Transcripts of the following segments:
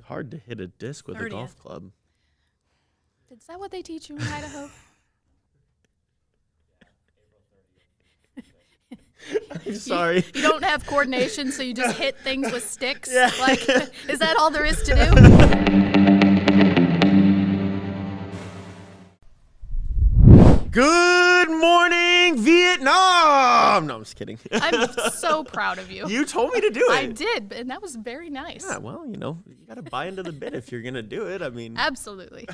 hard to hit a disc with 30th. a golf club. Is that what they teach you in Idaho? I'm sorry. You don't have coordination, so you just hit things with sticks? Yeah. Like, is that all there is to do? Good morning, Vietnam! No, I'm just kidding. I'm so proud of you. You told me to do it. I did, and that was very nice. Yeah, well, you got to buy into the bit if you're going to do it. I mean. Absolutely.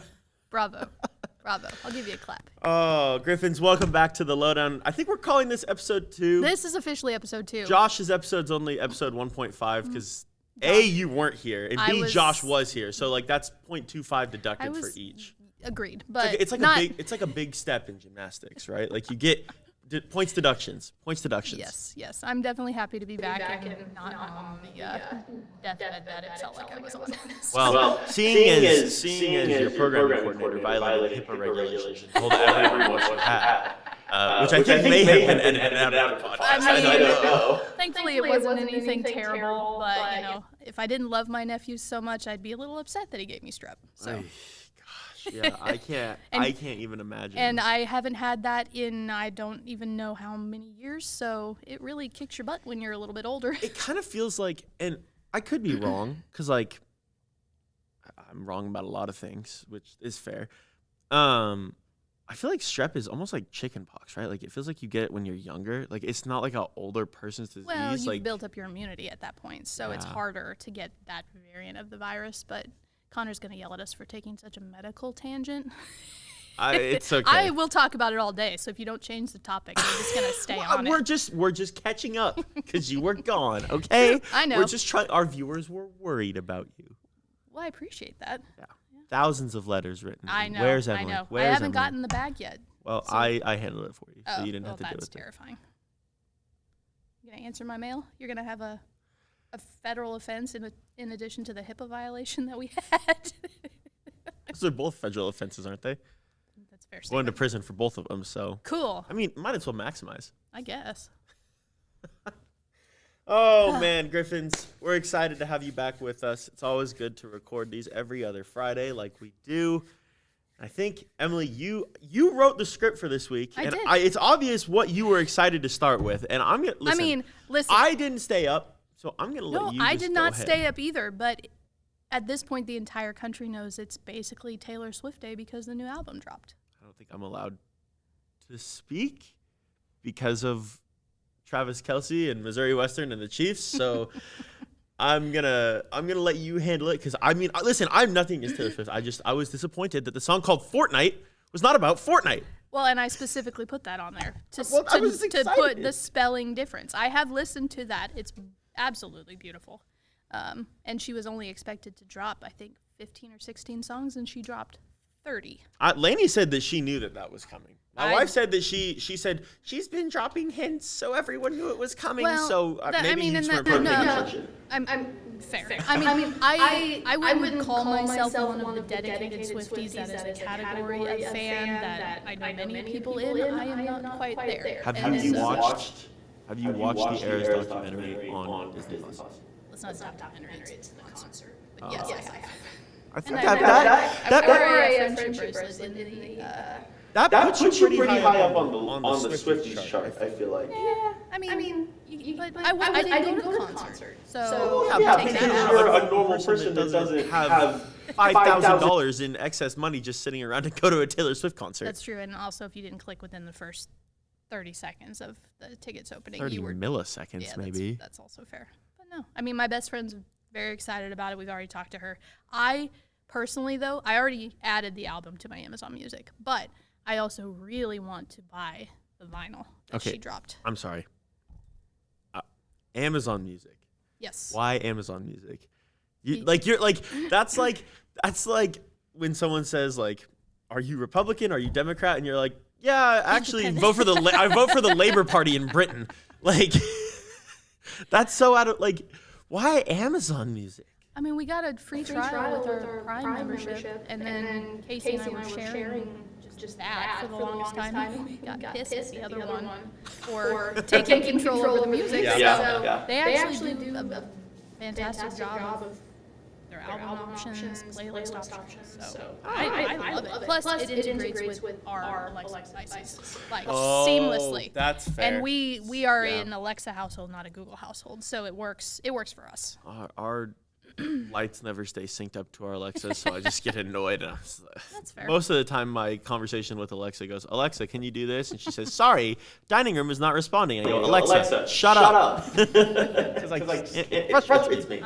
Bravo. Bravo. I'll give you a clap. Oh, Griffins, welcome back to the Lowdown. I think we're calling this episode 2. This is officially episode 2. Josh's episode's only episode 1.5 because A, you weren't here, and B, Josh was here. So, like, that's 0.25 deducted for each. Agreed, but it's like a big step in gymnastics, right? Like you get points deductions. Yes. I'm definitely happy to be back and not on the deathbed that it felt like I was on. Well, seeing as your programming coordinator violated HIPAA regulations and told everyone what you had, which I think may have been edited out of the podcast. I don't know. Thankfully, it wasn't anything terrible, but if I didn't love my nephew so much, I'd be a little upset that he gave me strep. So. Yeah, I can't even imagine. And I haven't had that in I don't even know how many years, so it really kicks your butt when you're a little bit older. It kind of feels like, and I could be wrong, because like I'm wrong about a lot of things, which is fair. I feel like strep is almost like chicken pox, right? Like it feels like you get it when you're younger. Like it's not like an older person's disease. Well, you've built up your immunity at that point, so it's harder to get that variant of the virus, but Connor's going to yell at us for taking such a medical tangent. It's okay. I will talk about it all day, so if you don't change the topic, we're just going to stay on it. We're just catching up because you were gone, okay? I know. We're just trying. Our viewers were worried about you. Well, I appreciate that. Yeah. Thousands of letters written. I know. Where's Emily? I know. Where's I haven't Emily? gotten the bag yet. Well, so. I handled it for you, so you didn't have to do it. That's terrifying. You going to answer my mail? You're going to have a federal offense in addition to the HIPAA violation that we had. Those are both federal offenses, aren't they? That's fair. Going to prison for both of them, so. Cool. I mean, might as well maximize. I guess. Oh, man, Griffins, we're excited to have you back with us. It's always good to record these every other Friday like we do. I think, Emily, you wrote the script for this week. I did. It's obvious what you were excited to start with. And I'm going to listen. I didn't stay up. So I'm going to let you I did not ahead. stay up either, but at this point, the entire country knows it's basically Taylor Swift Day because the new album dropped. I don't think I'm allowed to speak because of Travis Kelce and Missouri Western and the Chiefs. So I'm gonna let you handle it because I mean, listen, I'm nothing against Taylor Swift. I was disappointed that the song called Fortnite was not about Fortnite. Well, and I specifically put that on there to put the spelling difference. I have listened to that. It's absolutely beautiful. And she was only expected to drop, I think, 15 or 16 songs, and she dropped 30. Lainey said that she knew that was coming. My wife said that she said she's been dropping hints, so everyone knew it was coming. Well, so maybe you just weren't paying attention. I'm fair. I wouldn't call myself one of the dedicated Swifties that is a category of fan that I know many people in. I am not quite there. Have you watched the Eras documentary on Disney Plus? It's not a documentary, it's the concert. But yes, I have. I think that puts you pretty high up on the Swifties chart, I feel like. Yeah, I didn't go to the concert. So because you're a normal person that doesn't have $5,000 in excess money just sitting around to go to a Taylor Swift concert. That's true, and also if you didn't click within the first 30 seconds of the tickets opening, 30 milliseconds maybe. That's also fair. But no, I mean, my best friend's very excited about it. We've already talked to her. I personally, though, I already added the album to my Amazon Music, but I also really want to buy the vinyl that she dropped. I'm sorry. Amazon Music. Yes. Why Amazon Music? That's like when someone says like, "Are you Republican? Are you Democrat?" And you're like, "Yeah, actually, I vote for the Labor Party in Britain." Like, that's so out of like, why Amazon Music? I mean, we got a free trial with our Prime membership, and then Casey and I were sharing just that for the longest time. We got pissed at the other one for taking control over the music. So they actually do a fantastic job of their album options, playlist options. So I love it. Plus, it integrates with our Alexa devices, like seamlessly. That's fair. And we are an Alexa household, not a Google household, so it works for us. Our lights never stay synced up to our Alexa, so I just get annoyed. That's fair. Most of the time, my conversation with Alexa goes, "Alexa, can you do this?" And she says, "Sorry, dining room is not responding." And I go, "Alexa, shut up." Because it frustrates me.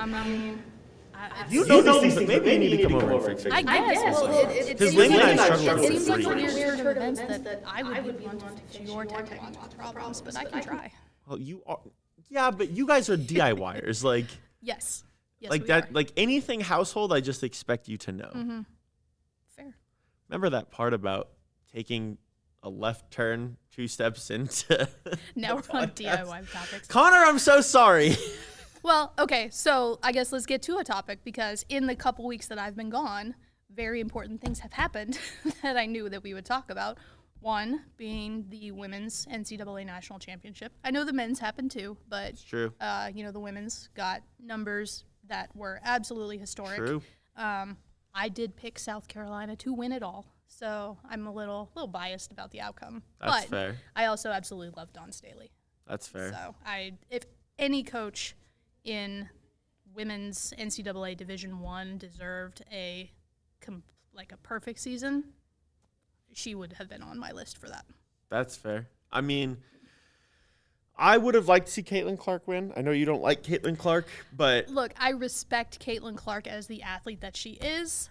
You know these things, but maybe you need to come over and fix it. I guess. Because Lainey and I struggle it with seems like three when years. you're turn of events that I would be one to fix your technological problems, but I can try. Well, you are, yeah, but you guys are DIYers, like. Yes. Yes, like that, like anything household, I just expect you to know. Mm-hmm. Fair. Remember that part about taking a left turn 2 steps into. Now we're on DIY topics. Connor, I'm so sorry. Well, okay, so I guess let's get to a topic, because in the couple weeks that I've been gone, very important things have happened that I knew that we would talk about. One being the women's NCAA national championship. I know the men's happened too, but It's true. The women's got numbers that were absolutely historic. True. I did pick South Carolina to win it all, so I'm a little biased about the outcome. That's but fair. I also absolutely love Dawn Staley. That's fair. So if any coach in women's NCAA Division I deserved a perfect season, she would have been on my list for that. That's fair. I mean, I would have liked to see Caitlin Clark win. I know you don't like Caitlin Clark, but look, I respect Caitlin Clark as the athlete that she is.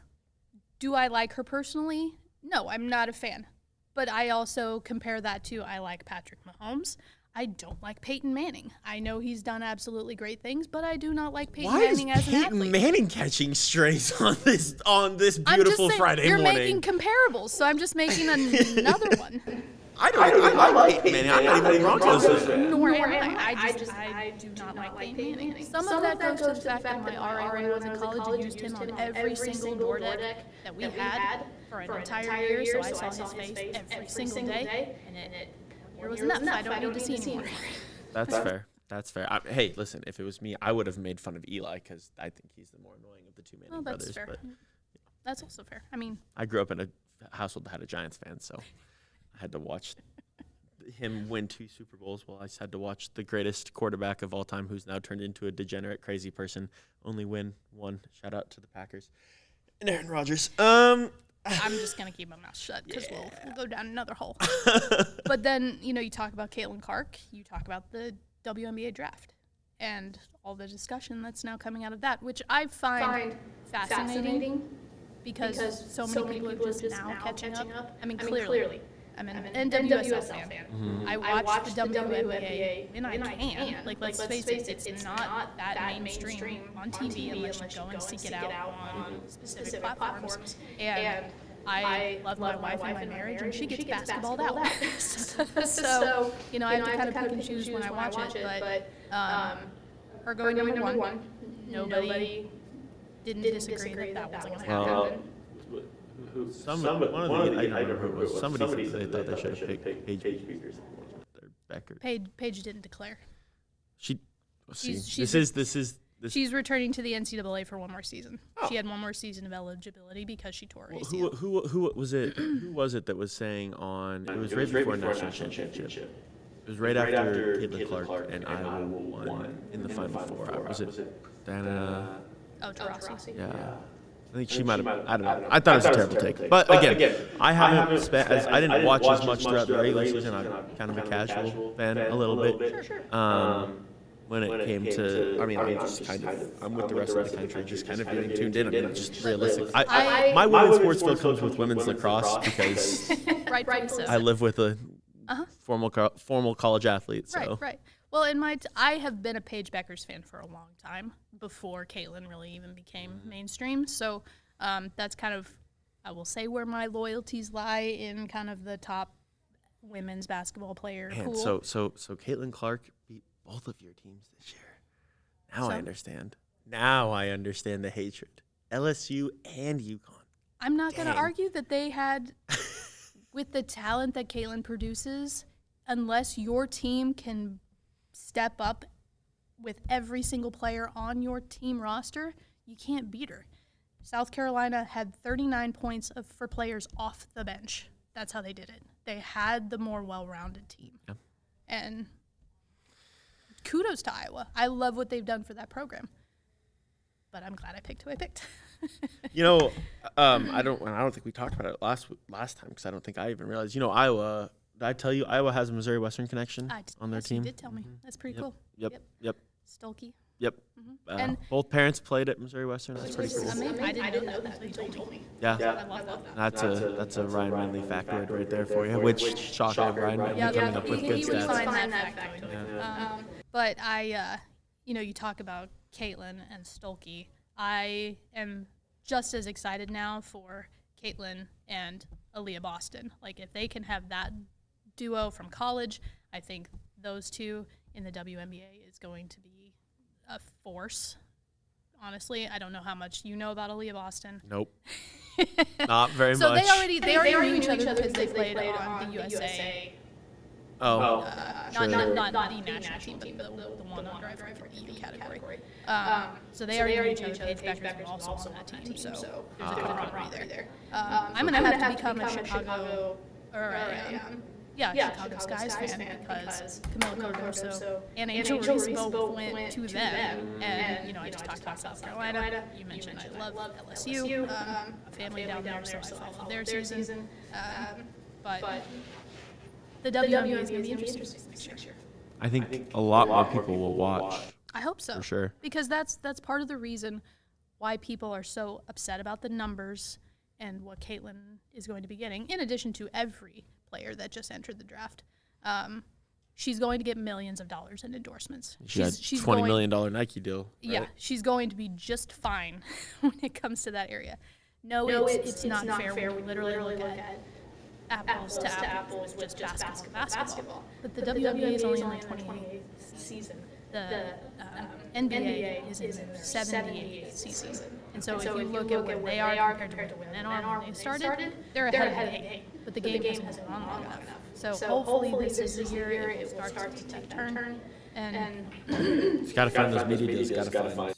Do I like her personally? No, I'm not a fan. But I also compare that to I like Patrick Mahomes. I don't like Peyton Manning. I know he's done absolutely great things, but I do not like Peyton Manning as an athlete. Why is Peyton Manning catching strays on this beautiful Friday you're morning? You're making comparables, so I'm just making another one. I like Peyton Manning. I'm not even Broncos fan. Nor am I. I do not like Peyton Manning. Some of that goes to the fact that my RA when I was in college used him on every single door deck that we had for an entire year, so I saw his face every single day, and it was enough. I don't need to see anymore. That's fair. That's fair. Hey, listen, if it was me, I would have made fun of Eli because I think he's the more annoying of the two Manning brothers. That's fair. But that's also fair. I mean, I grew up in a household that had a Giants fan, so I had to watch him win 2 Super Bowls. Well, I just had to watch the greatest quarterback of all time, who's now turned into a degenerate, crazy person, only win 1. Shout out to the Packers and Aaron Rodgers. I'm just going to keep my mouth shut because we'll go down another hole. But then, you talk about Caitlin Clark, you talk about the WNBA draft and all the discussion that's now coming out of that, which I find fascinating because so many people are just now catching up. I mean, clearly. I'm an NWSL fan. Mm-hmm. I watch the WNBA when I can. Like, let's face it, it's not that mainstream on TV unless you go and seek it out on specific platforms. And I love my wife and my marriage, and she gets basketballed out. So, I have to kind of pick and choose when I watch it. But her going number one, nobody didn't disagree that wasn't going to happen. Somebody said they thought they should have picked Paige Peters. Paige didn't declare. She's returning to the NCAA for one more season. Oh. She had one more season of eligibility because she tore her ACL. Who was it? Who was it that was saying on? It was right before national championship. It was right after Caitlin Clark and Iowa won in the Final Four. Was it Dana? Oh, Taurasi. Yeah. I think she might have. I don't know. I thought it was a terrible take. But again, I haven't spent. I didn't watch as much throughout the regular season. I'm kind of a casual fan, a little bit. Sure. When it came to, I'm with the rest of the country, just kind of getting tuned in. I mean, just realistic. My women's sports field comes with women's lacrosse because I live with a formal college athlete. So. Right. Well, I have been a Paige Bueckers fan for a long time before Caitlin really even became mainstream. So that's kind of, I will say, where my loyalties lie in kind of the top women's basketball player pool. So Caitlin Clark beat both of your teams this year. Now I understand the hatred. LSU and UConn. I'm not going to argue that they had, with the talent that Caitlin produces, unless your team can step up with every single player on your team roster, you can't beat her. South Carolina had 39 points for players off the bench. That's how they did it. They had the more well-rounded team. Yeah. And kudos to Iowa. I love what they've done for that program. But I'm glad I picked who I picked. I don't think we talked about it last time because I don't think I even realized. Iowa. Did I tell you Iowa has a Missouri Western connection on their team? You did tell me. That's pretty cool. Yep. Stolke. Yep. Mm-hmm. And both parents played at Missouri Western. That's pretty cool. I didn't know that until you told me. Yeah. I love that. That's a Ryan Manley factoid right there for you. Which shocker, Ryan Manley coming up with good stats. Find that factoid. But you talk about Caitlin and Stolke. I am just as excited now for Caitlin and Aaliyah Boston. Like, if they can have that duo from college, I think those two in the WNBA is going to be a force. Honestly, I don't know how much you know about Aaliyah Boston. Nope. Not very much. So they already knew each other because they played on the USA. Not the national team, but the one under, I forget the EU category. So they already knew each other. Paige Beckers was also on that team, so there's a good rivalry there. I'm going to have to become a Chicago Chicago Skies fan because Camila Cardoso and Angel Reese both went to them. And, I just talked about South Carolina. You mentioned I love LSU. A family down there, so I followed their season. But the WNBA is going to be interesting next year. I think a lot more people will watch. I hope so. For sure. Because that's part of the reason why people are so upset about the numbers and what Caitlin is going to be getting, in addition to every player that just entered the draft. She's going to get millions of dollars in endorsements. She's $20 million Nike deal. Right? Yeah, she's going to be just fine when it comes to that area. No, it's not fair when you literally look at apples to apples with just basketball. But the WNBA is only in the 28th season. The NBA is in the 78th season. And so if you look at where they are compared to where men are when they started, they're ahead of the game. But the game hasn't been on long enough. So hopefully this is the year it will start to take a turn. And you've got to find those media deals. Got to find,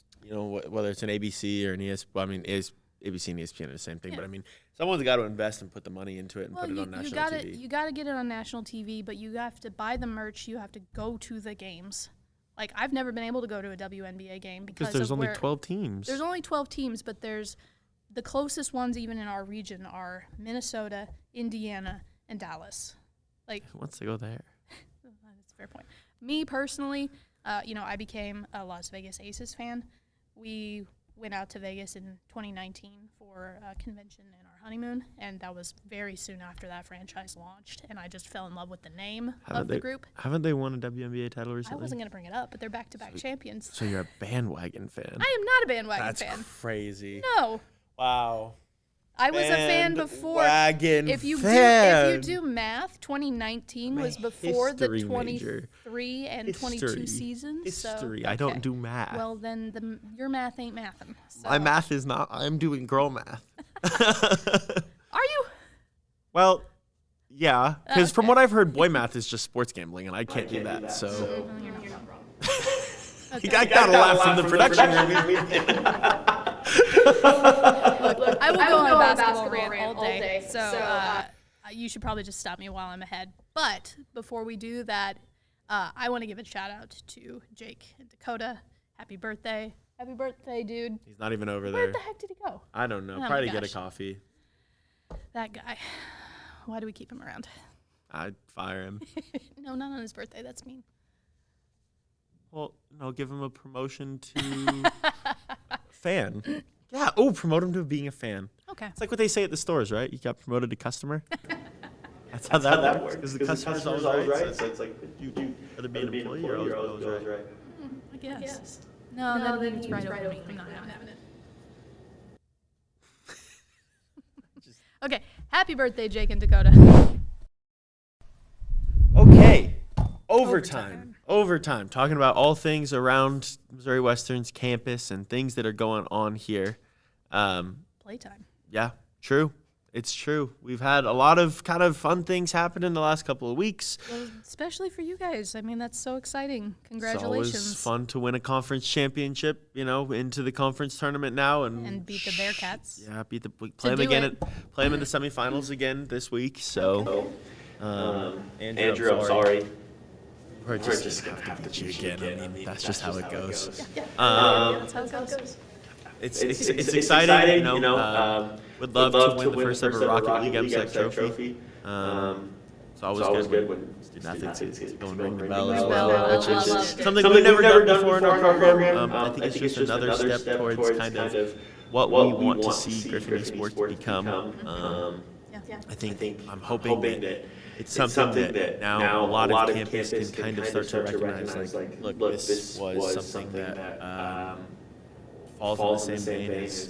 whether it's an ABC or an ESPN. Well, I mean, ABC and ESPN are the same thing. Yeah. But I mean, someone's got to invest and put the money into it and put it on national TV. You got to get it on national TV, but you have to buy the merch. You have to go to the games. Like, I've never been able to go to a WNBA game because there's only 12 teams. There's only 12 teams, but there's the closest ones even in our region are Minnesota, Indiana, and Dallas. Like, who wants to go there? That's a fair point. Me personally, I became a Las Vegas Aces fan. We went out to Vegas in 2019 for a convention and our honeymoon, and that was very soon after that franchise launched, and I just fell in love with the name of the group. Haven't they won a WNBA title recently? I wasn't going to bring it up, but they're back-to-back champions. So you're a bandwagon fan. I am not a bandwagon fan. That's crazy. No. Wow. I was a fan before. If you do math, 2019 was before the 23 and 22 seasons. History. So, I don't do math. Well, then your math ain't mathin'. So. My math is not. I'm doing girl math. Are you? Well, yeah. Because from what I've heard, boy math is just sports gambling, and I can't do that. So. You're not wrong. Okay. I got a laugh from the production room. Look, I will go on a basketball rant all day. So you should probably just stop me while I'm ahead. But before we do that, I want to give a shout out to Jake and Dakota. Happy birthday. Happy birthday, dude. He's not even over there. Where the heck did he go? I don't know. Probably to get a coffee. That guy. Why do we keep him around? I'd fire him. No, not on his birthday. That's mean. Well, no, give him a promotion to fan. Yeah. Oh, promote him to being a fan. Okay. It's like what they say at the stores, right? You got promoted to customer. That's how that works. Because the customer's always right. So it's like you either be an employee or always right. I guess. No, then it's right over me. I'm not having it. Okay. Happy birthday, Jake and Dakota. Okay. Overtime. Talking about all things around Missouri Western's campus and things that are going on here. Playtime. Yeah, true. It's true. We've had a lot of kind of fun things happen in the last couple of weeks. Well, especially for you guys. I mean, that's so exciting. Congratulations. It's always fun to win a conference championship, into the conference tournament now. And beat the Bearcats. Yeah, play them again. Play them in the semifinals again this week. So, Andrew, I'm sorry. We're just going to have to beat you again. I mean, that's just how it goes. That's how it goes. It's exciting, would love to win the first ever Rocket League MSEC trophy. It's always good when student athletes go and ring the bell as well, which is something we've never done before in our program. I think it's just another step towards kind of what we want to see Griffon Esports become. I'm hoping that it's something that now a lot of campus can kind of start to recognize, look, this was something that falls in the same vein as,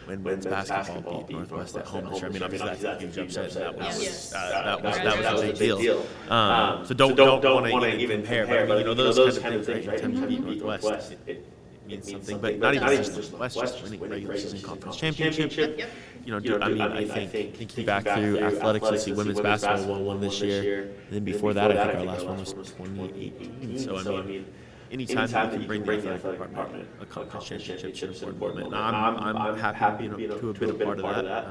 when men's basketball beat Northwest at home this year. I mean, obviously that's a huge upset, and that was a big deal. So don't want to even compare, but those kind of things, right? Anytime you beat Northwest, it means something. But not even just Northwest, just winning regular season conference championship. I think thinking back through athletics, you see women's basketball won this year, and then before that, I think our last one was 2018. So I mean, anytime you can bring the athletic department a conference championship is an important moment. I'm happy to be a bit of part of that.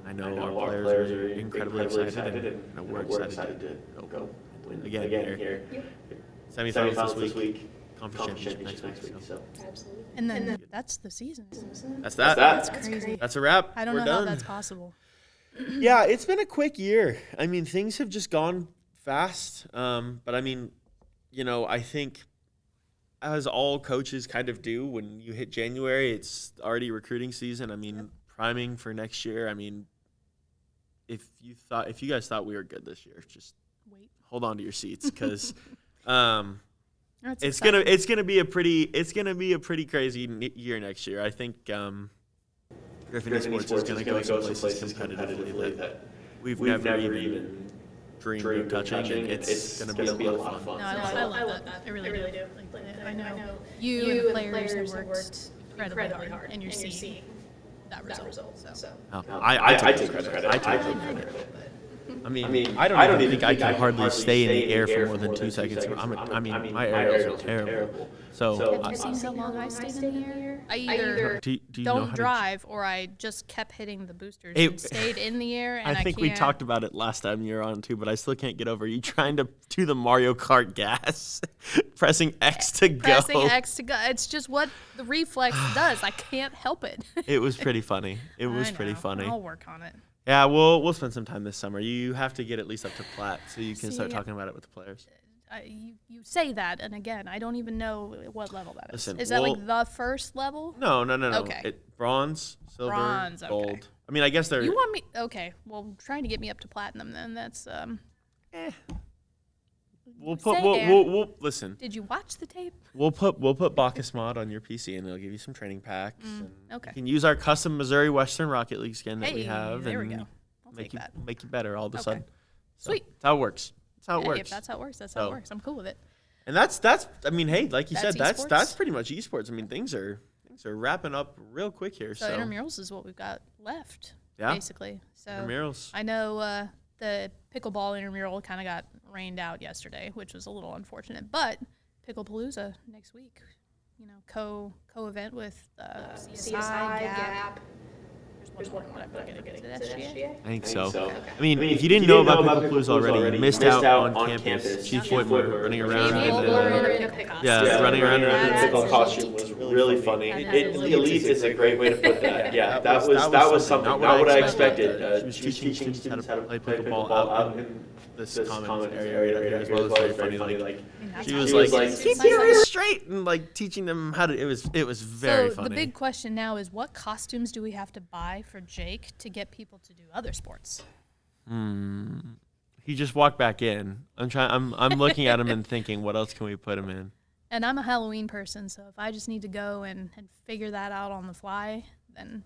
I know our players are incredibly excited, and we're excited to go win again here. Semifinals this week, conference championship next week. So. Absolutely. And then that's the season. That's that. That's crazy. That's a wrap. I don't know how that's possible. Yeah, it's been a quick year. I mean, things have just gone fast. But I mean, I think, as all coaches kind of do, when you hit January, it's already recruiting season. I mean, priming for next year. I mean, if you guys thought we were good this year, just hold on to your seats, because it's gonna be a pretty crazy year next year. I think Griffon Esports is gonna go some places competitively that we've never even dreamed of touching, and it's going to be a lot of fun. No, I love that. I really do. I know you and the players have worked incredibly hard, and you're seeing that result. So. I take credit. I take credit. I mean, I don't even think I can hardly stay in the air for more than 2 seconds. My aerials are terrible. So have you seen how long I stayed in the air? I either don't drive, or I just kept hitting the boosters and stayed in the air. And I think we talked about it last time you were on too, but I still can't get over you trying to do the Mario Kart gas, pressing X to go. Pressing X to go. It's just what the reflex does. I can't help it. It was pretty funny. Pretty funny. I'll work on it. Yeah, we'll spend some time this summer. You have to get at least up to plat so you can start talking about it with the players. You say that, and again, I don't even know what level that is. Listen, is that like the first level? No. Okay. Bronze, silver, gold. Okay. I mean, I guess they're. You want me? Okay. Well, trying to get me up to platinum, then that's. We'll listen. Did you watch the tape? We'll put Bacchus Mod on your PC, and they'll give you some training packs. Okay. You can use our custom Missouri Western Rocket League skin that we have, there and we go. make you better all of a sudden. Sweet. That's how it works. That's how it works. If that's how it works, that's how it works. I'm cool with it. And that's. I mean, hey, like you said, that's pretty much esports. I mean, things are wrapping up real quick here. So intramurals is what we've got left. Yeah. Basically. So intramurals. I know the pickleball intramural kind of got rained out yesterday, which was a little unfortunate. But Picklepalooza next week, co-event with CSI, Gap. There's one more. I think so. Okay. I mean, if you didn't know about Picklepalooza already, you missed out on campus. Chief Whitmer running around running around in a pickle costume was really funny. The Elite is a great way to put that. Yeah, that was something. Not what I expected. She was teaching students how to play pickleball out in this common area here, as well as very funny. Like she was like, keep your wrist straight, and like teaching them how to. It was very funny. So the big question now is, what costumes do we have to buy for Jake to get people to do other sports? He just walked back in. I'm looking at him and thinking, what else can we put him in? And I'm a Halloween person, so if I just need to go and figure that out on the fly, then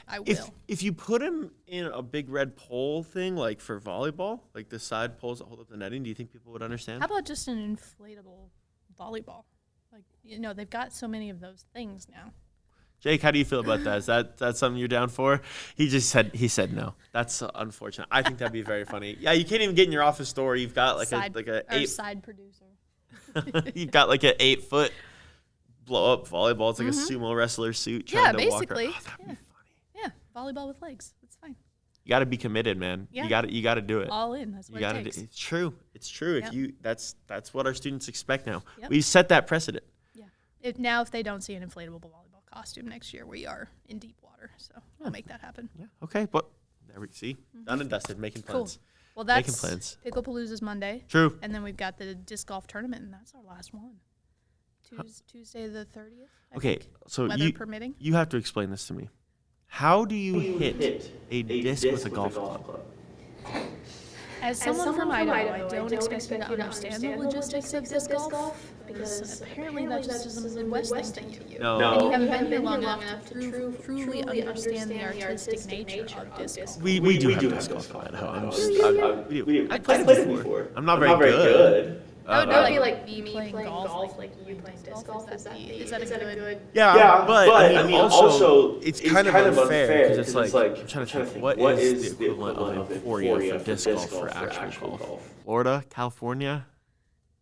I will. If you put him in a big red pole thing, like for volleyball, like the side poles that hold up the netting, do you think people would understand? How about just an inflatable volleyball? Like, they've got so many of those things now. Jake, how do you feel about that? Is that something you're down for? He said no. That's unfortunate. I think that'd be very funny. Yeah, you can't even get in your office door. You've got like a side producer. You've got like an 8-foot blow up volleyball. It's like a sumo wrestler suit. Trying to basically. Walk that'd be funny. Yeah, volleyball with legs. It's fine. You got to be committed, man. Yeah. You got to do it. All in. That's what it takes. It's true. It's true. Yep. That's what our students expect now. Yep. We set that precedent. Yeah. If they don't see an inflatable volleyball costume next year, we are in deep water. So I'll make that happen. Yeah. Okay. But there we see. Done and dusted. Making plans. Cool. Well, that's making plans. Picklepalooza's Monday. True. And then we've got the disc golf tournament, and that's our last one. Tuesday the 30th. Okay. So weather permitting. You have to explain this to me. How do you hit a disc with a golf club? As someone from Idaho, I don't expect you to understand the logistics of disc golf, because apparently that just is a Midwest thing to you. No. And you haven't been here long enough to truly understand the artistic nature of disc golf. We do have disc golf in Idaho. I played it before. I'm not very good. That would be like me playing golf, like you playing disc golf. Is that a good? Yeah, but I mean, also, it's kind of unfair because it's like, I'm trying to think, what is the equivalent of Emporia for disc golf for actual golf? Florida? California?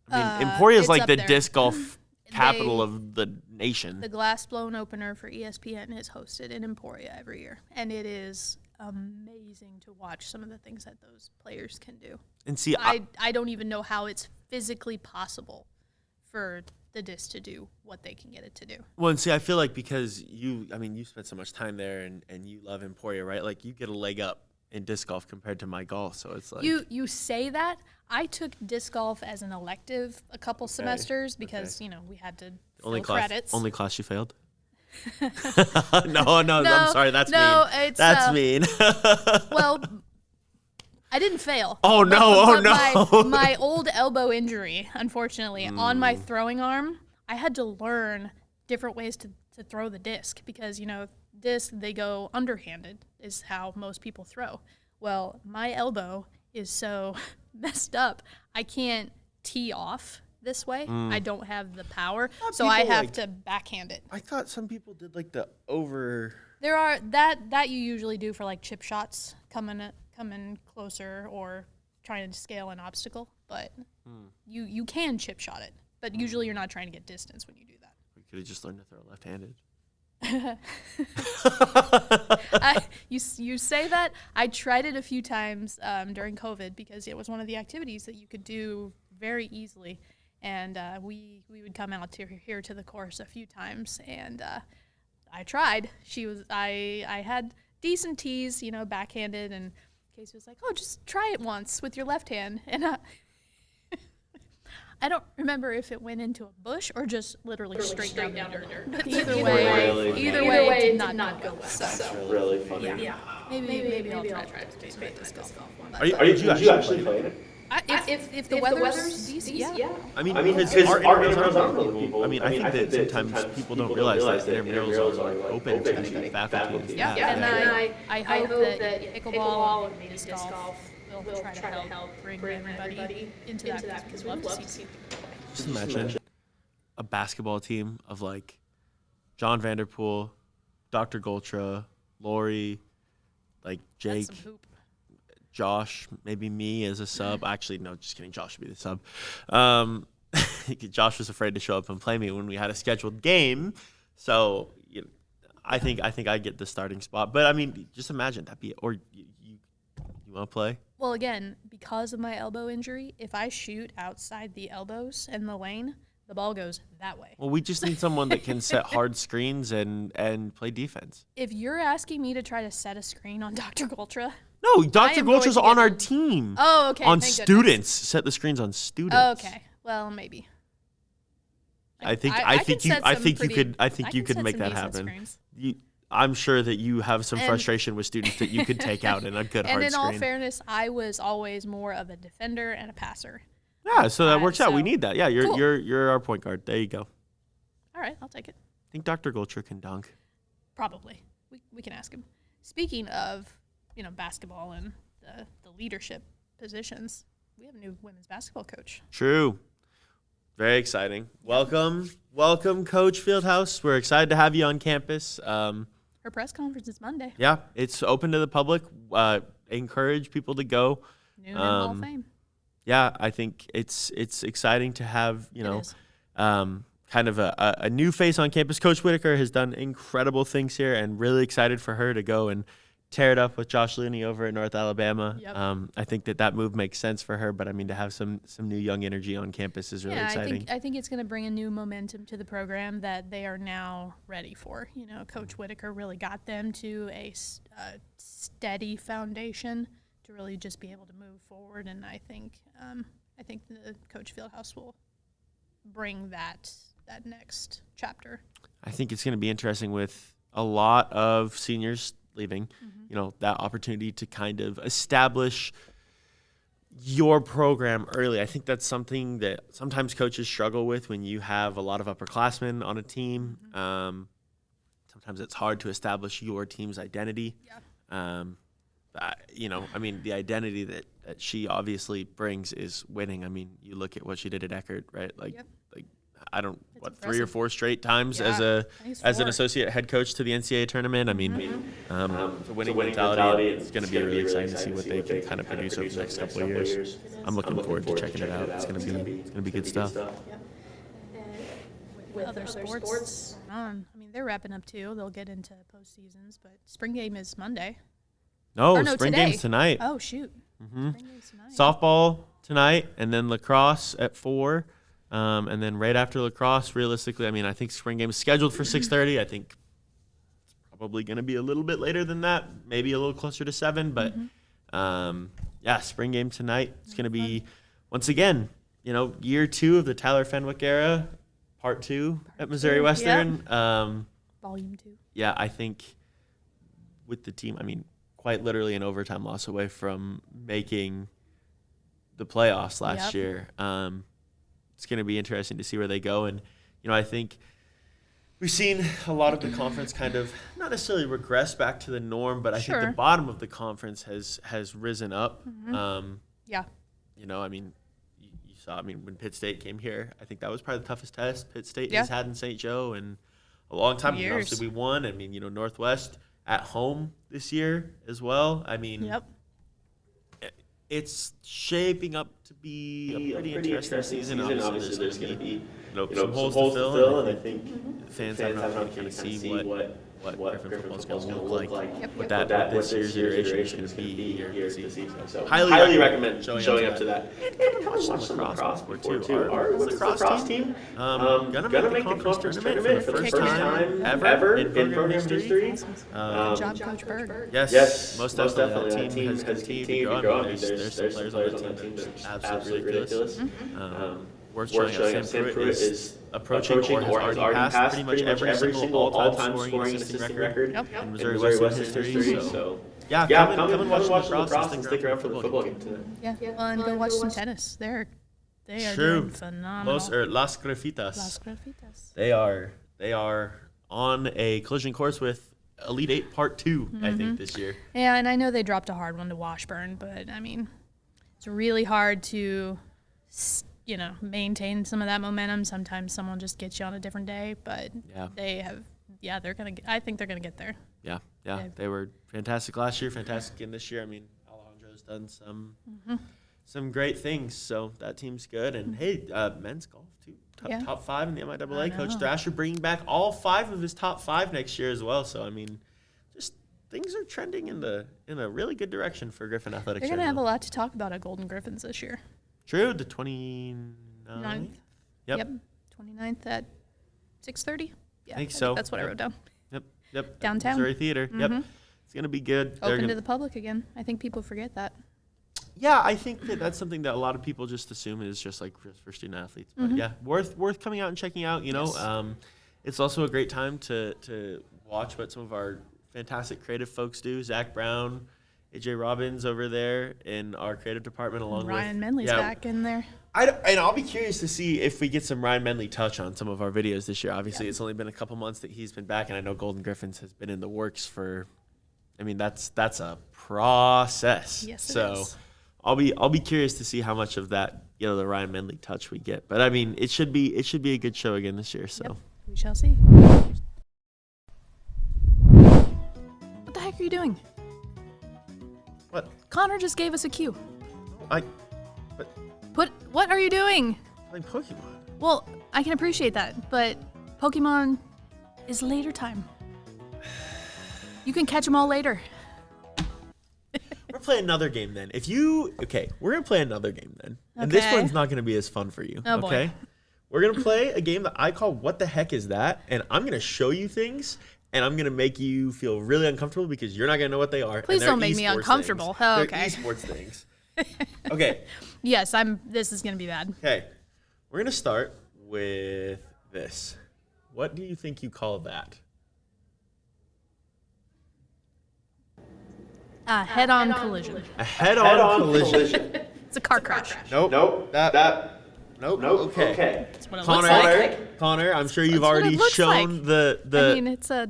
I mean, Emporia is like the disc golf capital of the nation. The glass blown opener for ESPN is hosted in Emporia every year, and it is amazing to watch some of the things that those players can do. And see, I don't even know how it's physically possible for the disc to do what they can get it to do. Well, and see, I feel like because you spent so much time there and you love Emporia, right? Like you get a leg up in disc golf compared to my golf, so it's like you say that. I took disc golf as an elective a couple semesters because we had to fill credits. Only class you failed. No, I'm sorry. That's mean. That's mean. Well, I didn't fail. Oh no! My old elbow injury, unfortunately, on my throwing arm, I had to learn different ways to throw the disc because disc they go underhanded is how most people throw. Well, my elbow is so messed up, I can't tee off this way. I don't have the power, so I have to backhand it. I thought some people did like the over. There are that you usually do for like chip shots, coming closer or trying to scale an obstacle, but you can chip shot it, but usually you're not trying to get distance when you do that. We could have just learned to throw left-handed. You say that. I tried it a few times during COVID because it was one of the activities that you could do very easily, and we would come out here to the course a few times, and I tried. I had decent tees, backhanded, and Casey was like, "Oh, just try it once with your left hand," and I don't remember if it went into a bush or just literally straight down the dirt. But either way, it did not go well. That's really funny. Yeah. Maybe I'll try to do some disc golf. Did you actually play it? If the weather's decent, yeah. I mean, because our intramurals are open to people. I mean, I think that sometimes people don't realize that intramurals are open to faculty and staff. Yeah, and I hope that pickleball and maybe disc golf will try to help bring everybody into that because we'd love to see people. Just imagine a basketball team of like John Vanderpool, Dr. Goltra, Lori, like Jake, Josh, maybe me as a sub. Actually, no, just kidding. Josh would be the sub. Josh was afraid to show up and play me when we had a scheduled game. So I think I get the starting spot. But I mean, just imagine that you want to play? Well, again, because of my elbow injury, if I shoot outside the elbows and the lane, the ball goes that way. Well, we just need someone that can set hard screens and play defense. If you're asking me to try to set a screen on Dr. Goltra, no, Dr. Goltra's on our team. Oh, okay. On students, set the screens on students. Oh, okay. Well, maybe. I think you could make that happen. I'm sure that you have some frustration with students that you could take out in a good hard screen. And in all fairness, I was always more of a defender and a passer. Yeah, so that works out. We need that. Yeah, you're our point guard. There you go. All right, I'll take it. I think Dr. Goltra can dunk. Probably. We can ask him. Speaking of, basketball and the leadership positions, we have a new women's basketball coach. True. Very exciting. Welcome, Coach Fieldhouse. We're excited to have you on campus. Her press conference is Monday. Yeah, it's open to the public. Encourage people to go. Noon in Hall of Fame. Yeah, I think it's exciting to have, kind of a new face on campus. Coach Whitaker has done incredible things here, and really excited for her to go and tear it up with Josh Looney over at North Alabama. Yep. I think that move makes sense for her, but I mean, to have some new young energy on campus is really exciting. I think it's going to bring a new momentum to the program that they are now ready for. Coach Whitaker really got them to a steady foundation to really just be able to move forward, and I think the Coach Fieldhouse will bring that next chapter. I think it's going to be interesting with a lot of seniors leaving, that opportunity to kind of establish your program early. I think that's something that sometimes coaches struggle with when you have a lot of upperclassmen on a team. Sometimes it's hard to establish your team's identity. Yeah. The identity that she obviously brings is winning. I mean, you look at what she did at Eckerd, right? It's 3 or 4 straight times as an associate head coach to the NCAA tournament. I mean, it's a winning mentality. It's going to be really exciting to see what they can kind of produce over the next couple of years. I'm looking forward to checking it out. It's going to be good stuff. With other sports on, they're wrapping up too. They'll get into postseasons, but spring game is Monday. No, spring today. game's tonight. Oh shoot! Mm-hmm. Spring game's tonight. Softball tonight, and then lacrosse at 4. And then right after lacrosse, realistically, I think spring game is scheduled for 6:30. I think it's probably going to be a little bit later than that, maybe a little closer to 7. But, spring game tonight. It's going to be, once again, year 2 of the Tyler Fenwick era, part 2 at Missouri Western. Volume 2. Yeah, I think with the team, quite literally an overtime loss away from making the playoffs last year. It's going to be interesting to see where they go. And, I think we've seen a lot of the conference kind of not necessarily regress back to the norm, but I think the bottom of the conference has risen up. Mm-hmm. You saw, when Pitt State came here, I think that was probably the toughest test Pitt State has had in St. Joe in a long time. Obviously we won. Northwest at home this year as well. It's shaping up to be a pretty interesting season. Obviously, there's going to be some holes to fill, and I think fans have an opportunity to kind of see what Griffon football is going to look like. What this year's iteration is going to be here this season. So highly recommend showing up to that. And watch some lacrosse too. Our lacrosse team going to make the conference tournament for the first time ever in program history. Good job, Coach Bird. Yes, most definitely. That team has continued to grow. There's some players on that team that's absolutely ridiculous. Worth showing up. Sam Pruitt is approaching or has already passed pretty much every single all-time scoring assisting record in Missouri Western history. So, come and watch the lacrosse and stick around for the football game tonight. Yeah, and go watch some tennis. They are doing phenomenal. Las Graffitas. They are on a collision course with Elite 8 Part 2, I think, this year. Yeah, and I know they dropped a hard one to Washburn, but, it's really hard to maintain some of that momentum. Sometimes someone just gets you on a different day, but I think they're going to get there. Yeah. They were fantastic last year, fantastic again this year. Alejandro's done some great things, so that team's good. And, hey, men's golf, too. Top 5 in the MIAA. Coach Thrasher bringing back all 5 of his top 5 next year as well. So, just things are trending in a really good direction for Griffon Athletics. They're going to have a lot to talk about at Golden Griffins this year. True, the 29th. Yep. 29th at 6:30. Yeah, I think so. That's what I wrote down. Yep. Downtown. Missouri Theater. Yep. It's going to be good. Open to the public again. I think people forget that. Yeah, I think that's something that a lot of people just assume is just for student athletes. But worth coming out and checking out. It's also a great time to watch what some of our fantastic creative folks do. Zach Brown, AJ Robbins over there in our creative department, along with Ryan Menley's back in there. And I'll be curious to see if we get some Ryan Menley touch on some of our videos this year. Obviously, it's only been a couple months that he's been back, and I know Golden Griffins has been in the works for. That's a process. Yes, it is. I'll be curious to see how much of that the Ryan Menley touch we get. But I mean, it should be a good show again this year. So we shall see. What the heck are you doing? What? Connor just gave us a cue. What are you doing? Playing Pokemon. Well, I can appreciate that, but Pokemon is later time. You can catch them all later. We're gonna play another game then. We're gonna play another game then. And this one's not gonna be as fun for you. Oh, okay? Boy. We're gonna play a game that I call What the Heck Is That? And I'm gonna show you things and I'm gonna make you feel really uncomfortable because you're not gonna know what they are. Please don't make me uncomfortable. Things. Oh, They're okay. esports things. Okay. Yes, this is gonna be bad. Okay. We're gonna start with this. What do you think you call that? A head-on collision. A head-on collision. It's a car crash. Nope. Nope. Okay. That's what it looks like. Connor, I'm sure you've That's what already it looks shown like. the. I mean, it's a.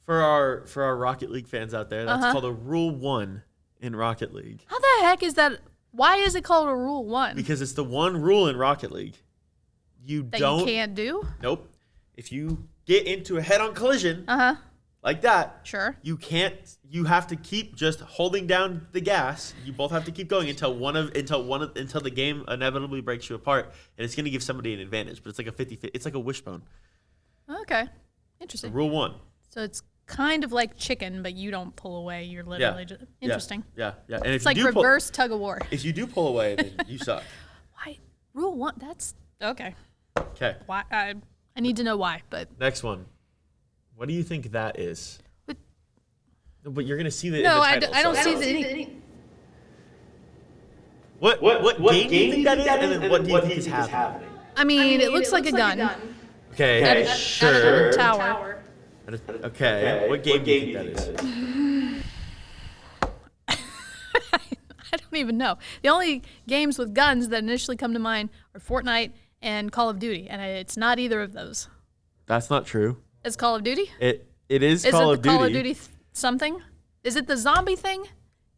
For our Rocket League fans out there, that's called a Rule 1 in Rocket League. How the heck is that? Why is it called a Rule 1? Because it's the one rule in Rocket League. You can't do? Nope. If you get into a head-on collision like that, sure. You have to keep just holding down the gas. You both have to keep going until the game inevitably breaks you apart, and it's going to give somebody an advantage. But it's like a 50-50. It's like a wishbone. Okay. Interesting. Rule 1. So it's kind of like chicken, but you don't pull away. You're literally just interesting. Yeah. And if it's like reverse tug of war. If you do pull away, then you suck. Why? Rule 1. That's okay. Okay. Why? I need to know why. But next one. What do you think that is? But you're gonna see the. No, in the title, I don't see the. What game do you think that is? And then what do you think is happening? I mean, it looks like a gun. Okay, sure. At a tower. Okay, what game do you think that is? I don't even know. The only games with guns that initially come to mind are Fortnite and Call of Duty, and it's not either of those. That's not true. It's Call of Duty? It is Call of Duty. Call of Duty something? Is it the zombie thing?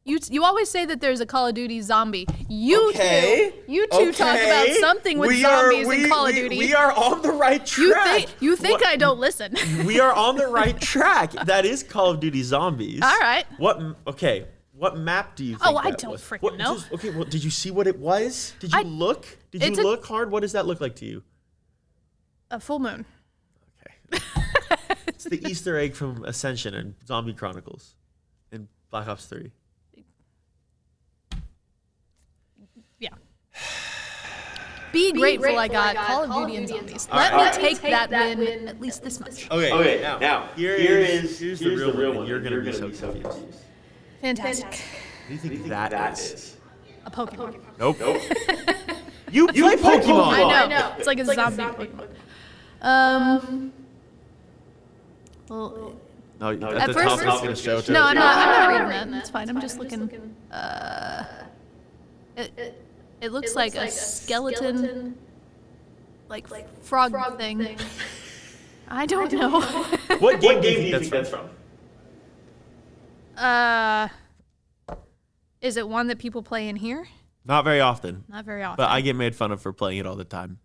You always say that there's a Call of Duty zombie. You two talk about something with zombies in Call of Duty. We are on the right track. You think I don't listen. We are on the right track. That is Call of Duty Zombies. All right. What map do you think I that don't was? freaking know. Well, did you see what it was? Did you look? Did you look hard? What does that look like to you? A full moon. Okay. It's the Easter egg from Ascension and Zombie Chronicles in Black Ops 3. Yeah. Be grateful I got Call of Duty and Zombies. Let me take that win at least this much. Okay. Now here's the real one. You're gonna be so confused. Fantastic. What do you think that is? A Pokemon. Nope. You play Pokemon. I know. It's like a zombie Pokemon. Well, no, at the first, top is gonna show it. no, I'm not reading that. That's fine. I'm just looking. It looks like a skeleton, like frog thing. I don't know. What game do you think that's from? Is it one that people play in here? Not very often. Not very often. But I get made fun of for playing it all the time.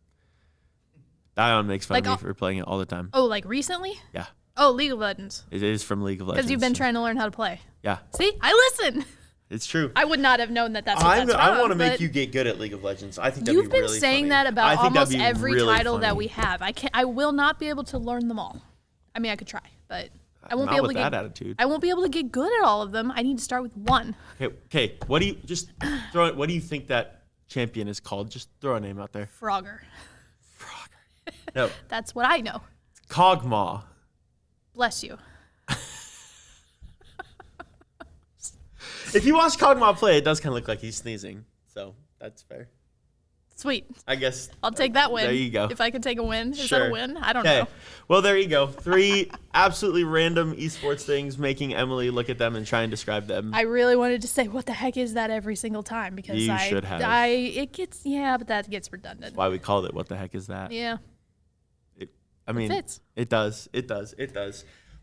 Dion makes fun of me for playing it all the time. Oh, like recently? Yeah. Oh, League of Legends. It is from League of Legends. Because you've been trying to learn how to play. Yeah. See? I listen. It's true. I would not have known that that's what that's I want to from, make you get good at League of Legends. I think that'd be really funny. You've been saying that about almost every really title funny. that we have. I will not be able to learn them all. I mean, I could try, but I won't not be able with to that get attitude. I won't be able to get good at all of them. I need to start with one. Okay. What do you just throw it? What do you think that champion is called? Just throw a name out there. Frogger. No. That's what I know. Kog'Maw. Bless you. If you watch Kog'Maw play, it does kind of look like he's sneezing. So that's fair. Sweet. I guess. I'll take that win. There you go. If I could take a win. Is Sure. that a win? I don't know. Well, there you go. 3 absolutely random esports things, making Emily look at them and try and describe them. I really wanted to say, what the heck is that every single time? Because You should have. but that gets redundant. That's why we called it What the Heck Is That? Yeah. It fits. It does.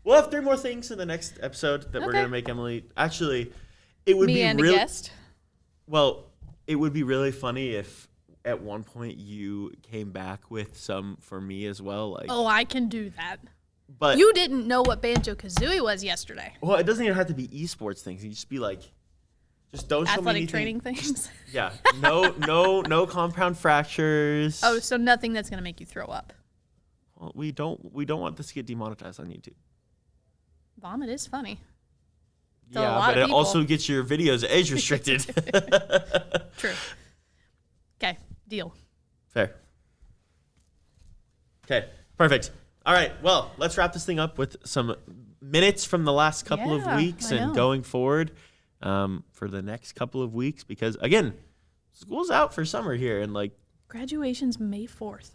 We'll have 3 more things in the next episode that we're going to make Emily. Actually, it would Me be and really. a guest? Well, it would be really funny if at one point you came back with some for me as well. Like, oh, I can do that. But you didn't know what Banjo-Kazooie was yesterday. Well, it doesn't even have to be esports things. You just be like, just don't show me anything. Athletic training things. Yeah. No compound fractures. Oh, so nothing that's gonna make you throw up. Well, we don't want this to get demonetized on YouTube. Vomit is funny. Yeah, but it also gets your videos age restricted. True. Okay, deal. Fair. Okay, perfect. All right, well, let's wrap this thing up with some minutes from the last couple of weeks and going forward for the next couple of weeks, because, again, school's out for summer here, and, like... Graduation's May 4th.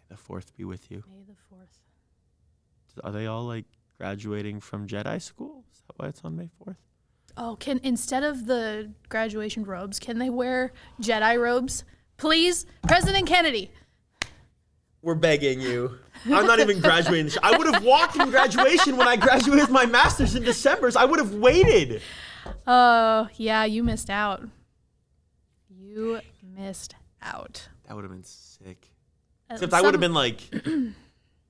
May the 4th be with you. May the 4th. Are they all, like, graduating from Jedi school? Is that why it's on May 4th? Oh, instead of the graduation robes, can they wear Jedi robes? Please, President Kennedy. We're begging you. I'm not even graduating. I would have walked in graduation when I graduated with my master's in December. So I would have waited. Oh, yeah, you missed out. You missed out. That would have been sick. Except I would have been like,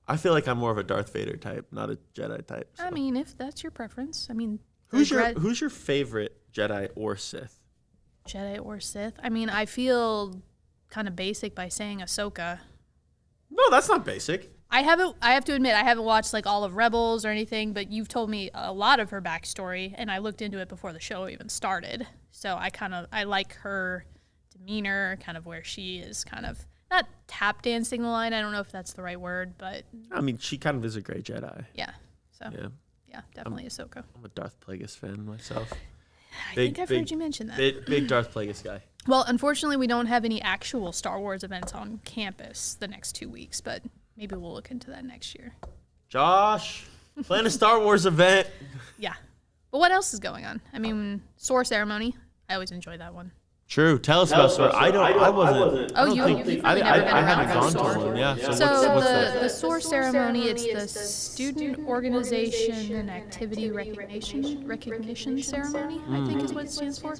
I feel like I'm more of a Darth Vader type, not a Jedi type. So. I mean, if that's your preference. I mean, who's your favorite Jedi or Sith? Jedi or Sith? I mean, I feel kind of basic by saying Ahsoka. No, that's not basic. I have to admit, I haven't watched like all of Rebels or anything, but you've told me a lot of her backstory, and I looked into it before the show even started. So I like her demeanor, kind of where she is kind of not tap dancing the line. I don't know if that's the right word, but I mean, she kind of is a great Jedi. Yeah. So yeah, definitely Ahsoka. I'm a Darth Plagueis fan myself. I think I've heard you mention that. Big Darth Plagueis guy. Well, unfortunately, we don't have any actual Star Wars events on campus the next 2 weeks, but maybe we'll look into that next year. Josh, plan a Star Wars event. Yeah. But what else is going on? I mean, SOAR ceremony. I always enjoy that one. True. Tell us about SOAR. I wasn't. Oh, you've really never been I haven't around gone to one. Yeah. So what's the SOAR ceremony, it's the Student Organization and Activity Recognition Ceremony, I think is what it stands for.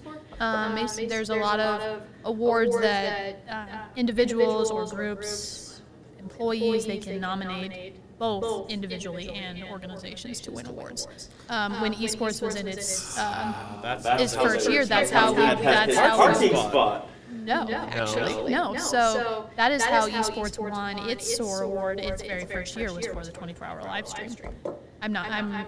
Basically, there's a lot of awards that individuals or groups, employees, they can nominate both individually and organizations to win awards. When esports was in its first year, that's how No. So that is how esports won its SOAR award. Its very first year was for the 24-hour live stream. I'm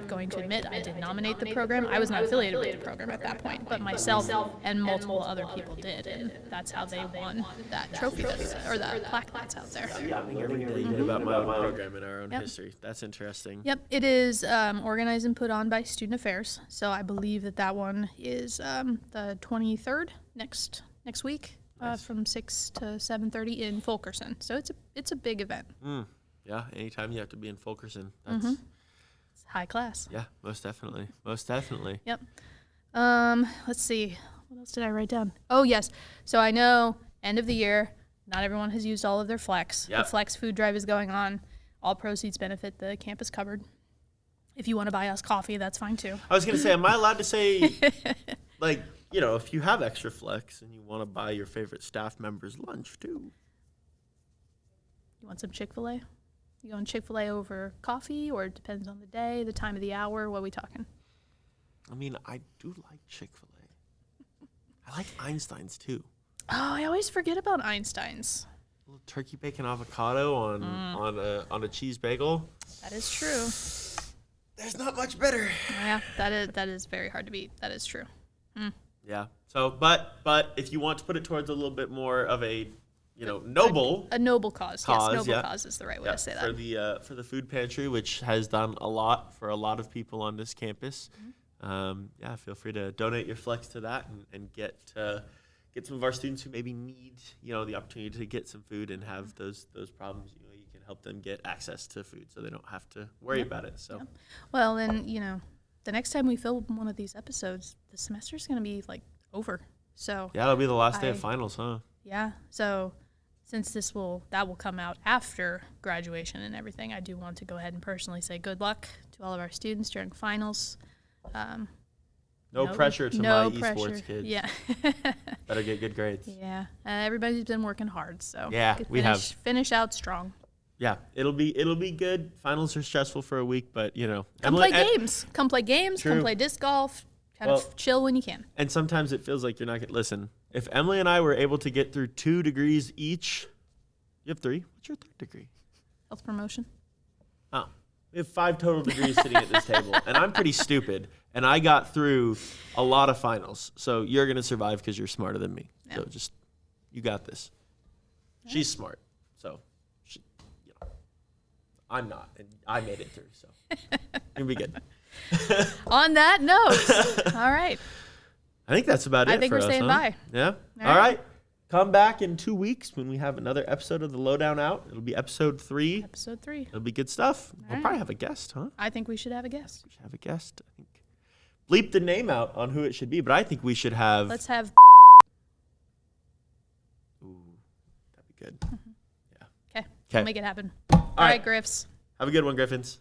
going to admit I did nominate the program. I was not affiliated with the program at that point, but myself and multiple other people did, and that's how they won that trophy or that plaque that's out there. Yeah, I'm learning every day about my own program and our own history. That's interesting. Yep, it is organized and put on by Student Affairs. So I believe that one is the 23rd next week. Nice. From 6 to 7:30 in Fulkerson. So it's a big event. Yeah, anytime you have to be in Fulkerson, that's it's high class. Yeah, most definitely. Yep. Let's see. What else did I write down? Oh yes. So I know end of the year, not everyone has used all of their Flex. Yep. The Flex food drive is going on. All proceeds benefit the campus cupboard. If you want to buy us coffee, that's fine too. I was gonna say, am I allowed to say like, you know, if you have extra Flex and you want to buy your favorite staff member's lunch too. You want some Chick-fil-A? You going Chick-fil-A over coffee, or it depends on the day, the time of the hour? What are we talking? I mean, I do like Chick-fil-A. I like Einstein's too. Oh, I always forget about Einstein's. A little turkey bacon avocado on a cheese bagel. That is true. There's not much better. Yeah, that is very hard to beat. That is true. Yeah. So, but if you want to put it towards a little bit more of a, noble a noble cause. Yes, noble cause is the right way to say that. For the food pantry, which has done a lot for a lot of people on this campus. Feel free to donate your Flex to that and get some of our students who maybe need the opportunity to get some food and have those problems. You can help them get access to food so they don't have to worry about it. So, well, then the next time we film one of these episodes, the semester's going to be over. So yeah, it'll be the last day of finals, huh? Yeah. So since that will come out after graduation and everything, I do want to go ahead and personally say good luck to all of our students during finals. No pressure to my esports kids. Yeah. Better get good grades. Yeah. Everybody's been working hard, so yeah, we have finish out strong. Yeah, it'll be good. Finals are stressful for a week, but come play games. Come play games. True. Come play disc golf. Kind of chill when you can. And sometimes it feels like you're not going to listen. If Emily and I were able to get through 2 degrees each, you have 3. What's your 3rd degree? Health promotion. Oh, we have 5 total degrees sitting at this table, and I'm pretty stupid. And I got through a lot of finals, so you're going to survive because you're smarter than me. Yeah. So just, you got this. Yeah. She's smart, so I'm not, and I made it through, so you'll be good. On that note, all right. I think that's about it. I think for we're us, saying bye. Yeah. All right. Come back in 2 weeks when we have another episode of the Lowdown out. It'll be episode 3. Episode 3. It'll be good stuff. We'll probably have a guest, huh? I think we should have a guest. We should have a guest. I think. Bleep the name out on who it should be, but I think we should have. Let's have. Ooh, that'd be good. Mm-hmm. Yeah. Okay. We'll make it happen. All right, Griffs. Have a good one, Griffins.